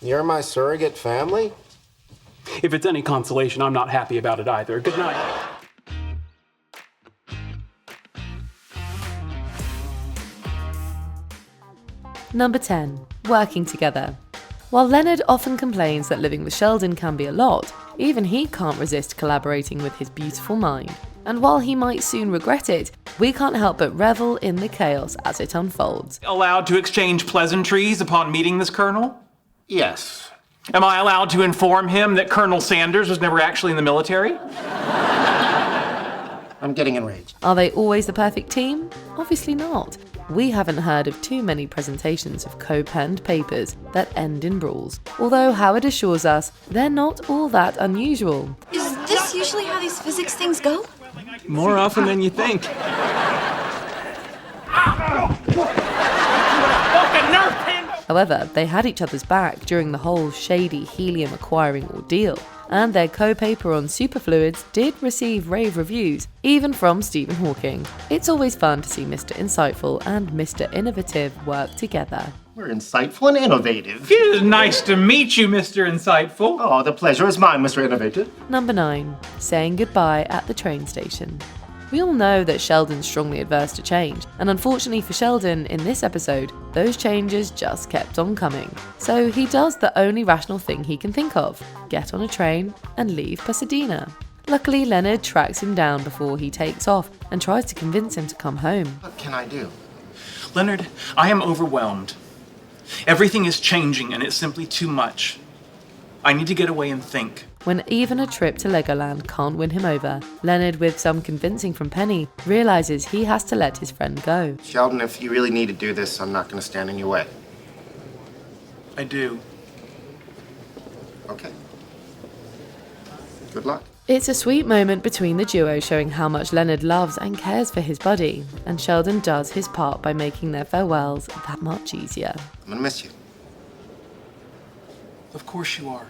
You're my surrogate family? If it's any consolation, I'm not happy about it either. Good night. Number 10. Working together. While Leonard often complains that living with Sheldon can be a lot, even he can't resist collaborating with his beautiful mind. And while he might soon regret it, we can't help but revel in the chaos as it unfolds. Allowed to exchange pleasantries upon meeting this colonel? Yes. Am I allowed to inform him that Colonel Sanders was never actually in the military? I'm getting enraged. Are they always the perfect team? Obviously not. We haven't heard of too many presentations of co-penned papers that end in brawls. Although Howard assures us they're not all that unusual. Is this usually how these physics things go? More often than you think. However, they had each other's back during the whole shady helium acquiring ordeal, and their co-paper on superfluids did receive rave reviews, even from Stephen Hawking. It's always fun to see Mr. Insightful and Mr. Innovative work together. We're insightful and innovative. It is nice to meet you, Mr. Insightful. Oh, the pleasure is mine, Mr. Innovative. Number 9. Saying goodbye at the train station. We all know that Sheldon's strongly adverse to change, and unfortunately for Sheldon, in this episode, those changes just kept on coming. So he does the only rational thing he can think of: get on a train and leave Pasadena. Luckily, Leonard tracks him down before he takes off and tries to convince him to come home. What can I do? Leonard, I am overwhelmed. Everything is changing and it's simply too much. I need to get away and think. When even a trip to Legoland can't win him over, Leonard, with some convincing from Penny, realizes he has to let his friend go. Sheldon, if you really need to do this, I'm not going to stand in your way. I do. Okay. Good luck. It's a sweet moment between the duo, showing how much Leonard loves and cares for his buddy, and Sheldon does his part by making their farewells that much easier. I'm going to miss you. Of course you are.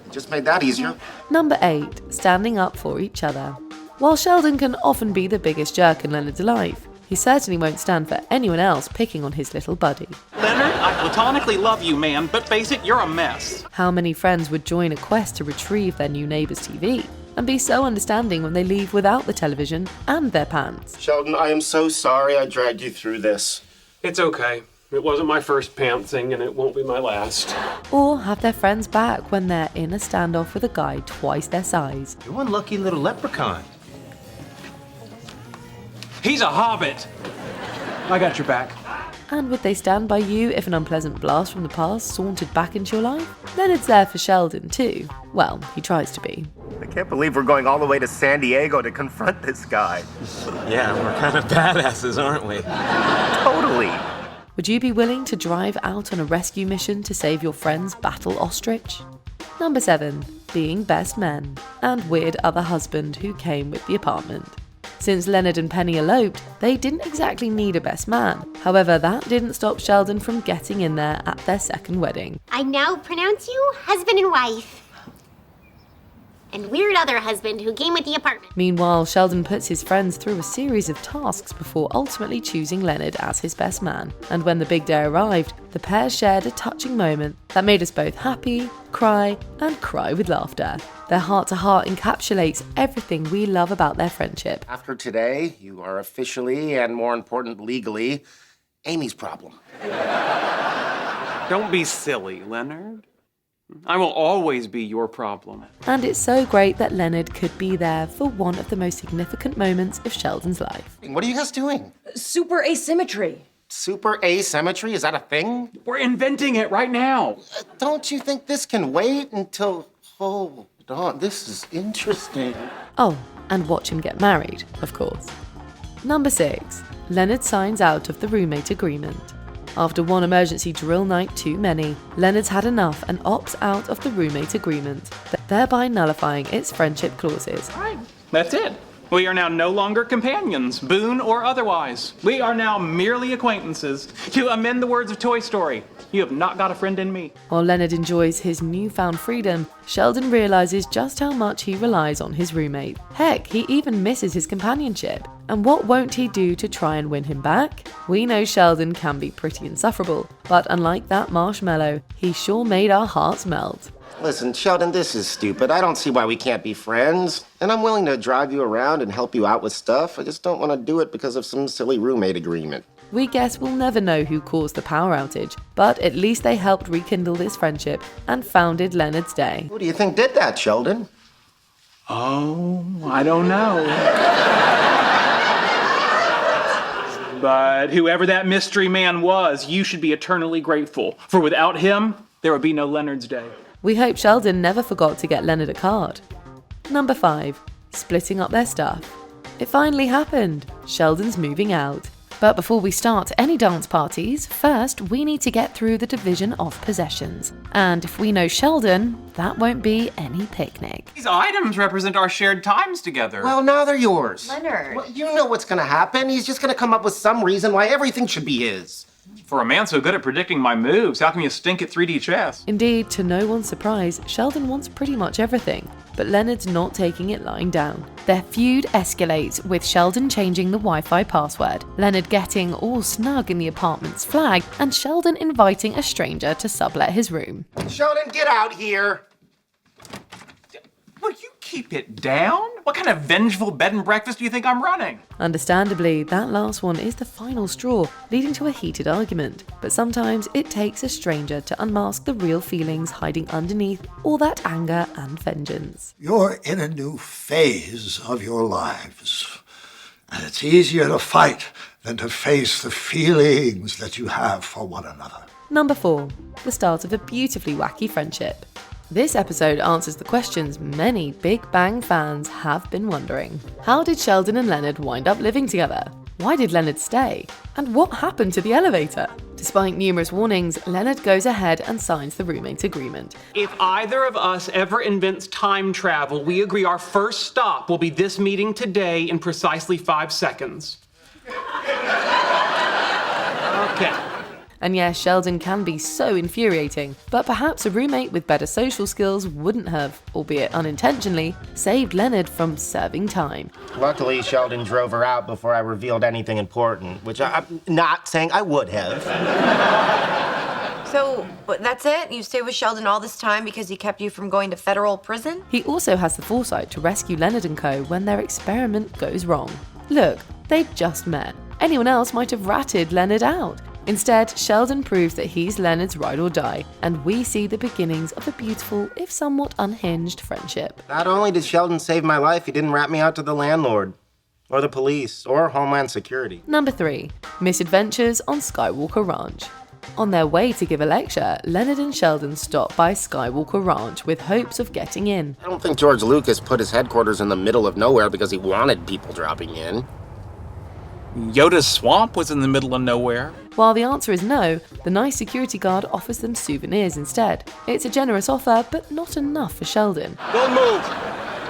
Just made that easier. Number 8. Standing up for each other. While Sheldon can often be the biggest jerk in Leonard's life, he certainly won't stand for anyone else picking on his little buddy. Leonard, I platonically love you, man, but face it, you're a mess. How many friends would join a quest to retrieve their new neighbour's TV and be so understanding when they leave without the television and their pants? Sheldon, I am so sorry I dragged you through this. It's okay. It wasn't my first pantsing, and it won't be my last. Or have their friends back when they're in a standoff with a guy twice their size. You're one lucky little leprechaun. He's a hobbit. I got your back. And would they stand by you if an unpleasant blast from the past sauntered back into your life? Leonard's there for Sheldon too. Well, he tries to be. I can't believe we're going all the way to San Diego to confront this guy. Yeah, we're kind of badasses, aren't we? Totally. Would you be willing to drive out on a rescue mission to save your friend's battle ostrich? Number 7. Being best men. And weird other husband who came with the apartment. Since Leonard and Penny eloped, they didn't exactly need a best man. However, that didn't stop Sheldon from getting in there at their second wedding. I now pronounce you husband and wife. And weird other husband who came with the apartment. Meanwhile, Sheldon puts his friends through a series of tasks before ultimately choosing Leonard as his best man. And when the big day arrived, the pair shared a touching moment that made us both happy, cry, and cry with laughter. Their heart-to-heart encapsulates everything we love about their friendship. After today, you are officially, and more important, legally, Amy's problem. Don't be silly, Leonard. I will always be your problem. And it's so great that Leonard could be there for one of the most significant moments of Sheldon's life. What are you guys doing? Super asymmetry. Super asymmetry? Is that a thing? We're inventing it right now. Don't you think this can wait until... Hold on, this is interesting. Oh, and watch him get married, of course. Number 6. Leonard signs out of the roommate agreement. After one emergency drill night too many, Leonard's had enough and opts out of the roommate agreement, thereby nullifying its friendship clauses. All right, that's it. We are now no longer companions, boon or otherwise. We are now merely acquaintances. To amend the words of Toy Story, you have not got a friend in me. While Leonard enjoys his newfound freedom, Sheldon realizes just how much he relies on his roommate. Heck, he even misses his companionship. And what won't he do to try and win him back? We know Sheldon can be pretty insufferable, but unlike that marshmallow, he sure made our hearts melt. Listen, Sheldon, this is stupid. I don't see why we can't be friends. And I'm willing to drive you around and help you out with stuff. I just don't want to do it because of some silly roommate agreement. We guess we'll never know who caused the power outage, but at least they helped rekindle this friendship and founded Leonard's Day. Who do you think did that, Sheldon? Oh, I don't know. But whoever that mystery man was, you should be eternally grateful, for without him, there would be no Leonard's Day. We hope Sheldon never forgot to get Leonard a card. Number 5. Splitting up their stuff. It finally happened. Sheldon's moving out. But before we start any dance parties, first we need to get through the division of possessions. And if we know Sheldon, that won't be any picnic. These items represent our shared times together. Well, now they're yours. Leonard. Well, you know what's gonna happen. He's just gonna come up with some reason why everything should be his. For a man so good at predicting my moves, how can you stink at 3D chess? Indeed, to no one's surprise, Sheldon wants pretty much everything, but Leonard's not taking it lying down. Their feud escalates with Sheldon changing the Wi-Fi password, Leonard getting all snug in the apartment's flag, and Sheldon inviting a stranger to sublet his room. Sheldon, get out here. Will you keep it down? What kind of vengeful bed and breakfast do you think I'm running? Understandably, that last one is the final straw, leading to a heated argument. But sometimes it takes a stranger to unmask the real feelings hiding underneath all that anger and vengeance. You're in a new phase of your lives, and it's easier to fight than to face the feelings that you have for one another. Number 4. The start of a beautifully wacky friendship. This episode answers the questions many Big Bang fans have been wondering. How did Sheldon and Leonard wind up living together? Why did Leonard stay? And what happened to the elevator? Despite numerous warnings, Leonard goes ahead and signs the roommate agreement. If either of us ever invents time travel, we agree our first stop will be this meeting today in precisely 5 seconds. Okay. And yes, Sheldon can be so infuriating, but perhaps a roommate with better social skills wouldn't have, albeit unintentionally, saved Leonard from serving time. Luckily, Sheldon drove her out before I revealed anything important, which I'm not saying I would have. So, that's it? You stayed with Sheldon all this time because he kept you from going to federal prison? He also has the foresight to rescue Leonard and co. when their experiment goes wrong. Look, they've just met. Anyone else might have ratted Leonard out. Instead, Sheldon proves that he's Leonard's ride or die, and we see the beginnings of a beautiful, if somewhat unhinged, friendship. Not only did Sheldon save my life, he didn't rat me out to the landlord, or the police, or Homeland Security. Number 3. Misadventures on Skywalker Ranch. On their way to give a lecture, Leonard and Sheldon stop by Skywalker Ranch with hopes of getting in. I don't think George Lucas put his headquarters in the middle of nowhere because he wanted people dropping in. Yoda's swamp was in the middle of nowhere. While the answer is no, the nice security guard offers them souvenirs instead. It's a generous offer, but not enough for Sheldon. Don't move.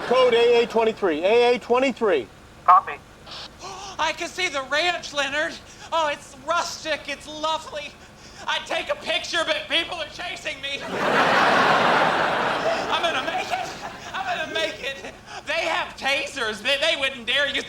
Code AA23. AA23. Copy. I can see the ranch, Leonard. Oh, it's rustic. It's lovely. I'd take a picture, but people are chasing me. I'm gonna make it. I'm gonna make it. They have tasers. They wouldn't dare use.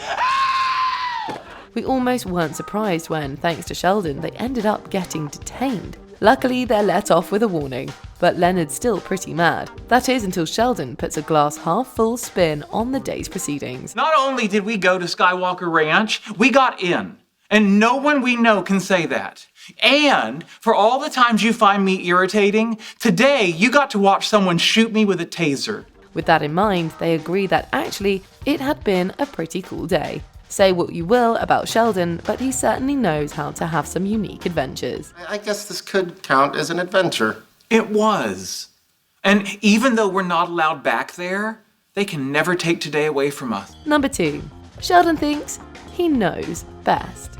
We almost weren't surprised when, thanks to Sheldon, they ended up getting detained. Luckily, they're let off with a warning, but Leonard's still pretty mad. That is until Sheldon puts a glass half full spin on the day's proceedings. Not only did we go to Skywalker Ranch, we got in. And no one we know can say that. And for all the times you find me irritating, today you got to watch someone shoot me with a taser. With that in mind, they agree that actually it had been a pretty cool day. Say what you will about Sheldon, but he certainly knows how to have some unique adventures. I guess this could count as an adventure. It was. And even though we're not allowed back there, they can never take today away from us. Number 2. Sheldon thinks he knows best.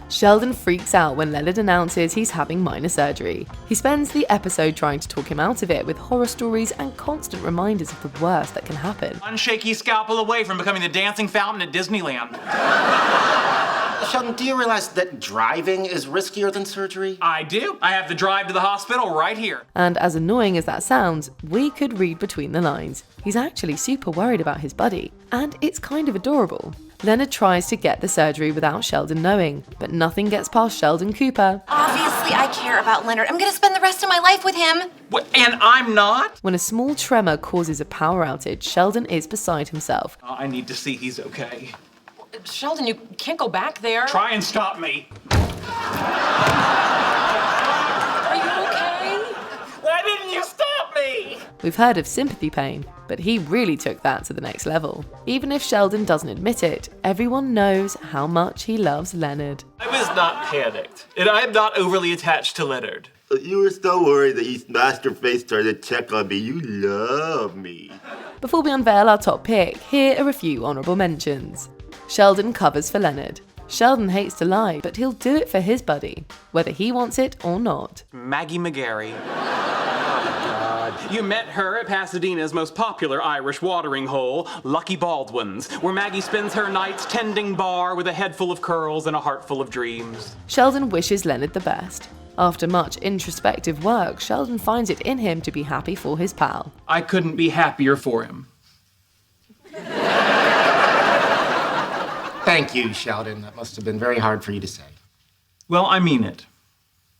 Sheldon freaks out when Leonard announces he's having minor surgery. He spends the episode trying to talk him out of it with horror stories and constant reminders of the worst that can happen. One shaky scalpel away from becoming the dancing fountain at Disneyland. Sheldon, do you realize that driving is riskier than surgery? I do. I have the drive to the hospital right here. And as annoying as that sounds, we could read between the lines. He's actually super worried about his buddy, and it's kind of adorable. Leonard tries to get the surgery without Sheldon knowing, but nothing gets past Sheldon Cooper. Obviously, I care about Leonard. I'm gonna spend the rest of my life with him. What, and I'm not? When a small tremor causes a power outage, Sheldon is beside himself. I need to see he's okay. Sheldon, you can't go back there. Try and stop me. Are you okay? Why didn't you stop me? We've heard of sympathy pain, but he really took that to the next level. Even if Sheldon doesn't admit it, everyone knows how much he loves Leonard. I was not panicked, and I'm not overly attached to Leonard. You were so worried that you smashed your face trying to check on me. You love me. Before we unveil our top pick, here are a few honourable mentions. Sheldon covers for Leonard. Sheldon hates to lie, but he'll do it for his buddy, whether he wants it or not. Maggie McGarry. You met her at Pasadena's most popular Irish watering hole, Lucky Baldwin's, where Maggie spends her nights tending bar with a head full of curls and a heart full of dreams. Sheldon wishes Leonard the best. After much introspective work, Sheldon finds it in him to be happy for his pal. I couldn't be happier for him. Thank you, Sheldon. That must have been very hard for you to say. Well, I mean it.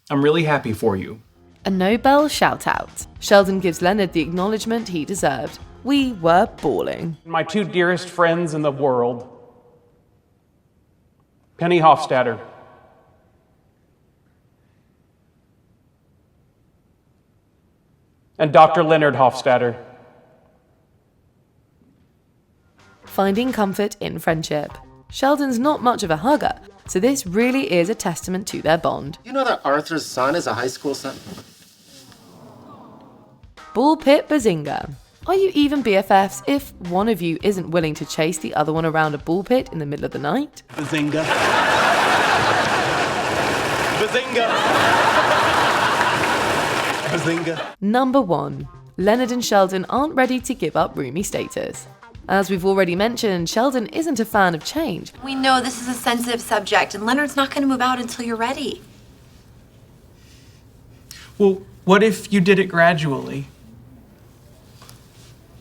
I'm really happy for you. A Nobel shout-out. Sheldon gives Leonard the acknowledgement he deserved. We were bawling. My two dearest friends in the world, Penny Hofstadter and Dr. Leonard Hofstadter. Finding comfort in friendship. Sheldon's not much of a hugger, so this really is a testament to their bond. You know that Arthur's son is a high school son? Bull pit bazinga. Are you even BFFs if one of you isn't willing to chase the other one around a bull pit in the middle of the night? Bazinga. Bazinga. Bazinga. Number 1. Leonard and Sheldon aren't ready to give up roomie status. As we've already mentioned, Sheldon isn't a fan of change. We know this is a sensitive subject, and Leonard's not gonna move out until you're ready. Well, what if you did it gradually?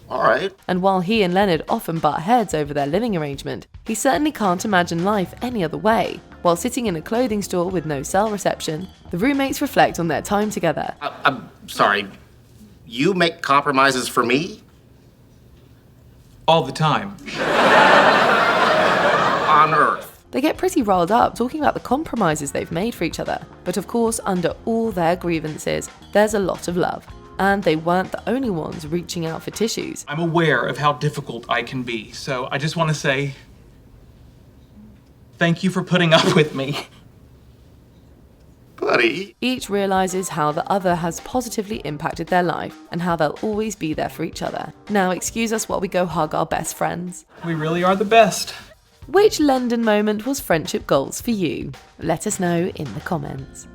All right. And while he and Leonard often butt heads over their living arrangement, he certainly can't imagine life any other way. While sitting in a clothing store with no cell reception, the roommates reflect on their time together. I'm sorry. You make compromises for me? All the time. On Earth. They get pretty riled up talking about the compromises they've made for each other. But of course, under all their grievances, there's a lot of love. And they weren't the only ones reaching out for tissues. I'm aware of how difficult I can be, so I just want to say thank you for putting up with me. Buddy. Each realizes how the other has positively impacted their life and how they'll always be there for each other. Now excuse us while we go hug our best friends. We really are the best. Which Lendon moment was friendship goals for you? Let us know in the comments.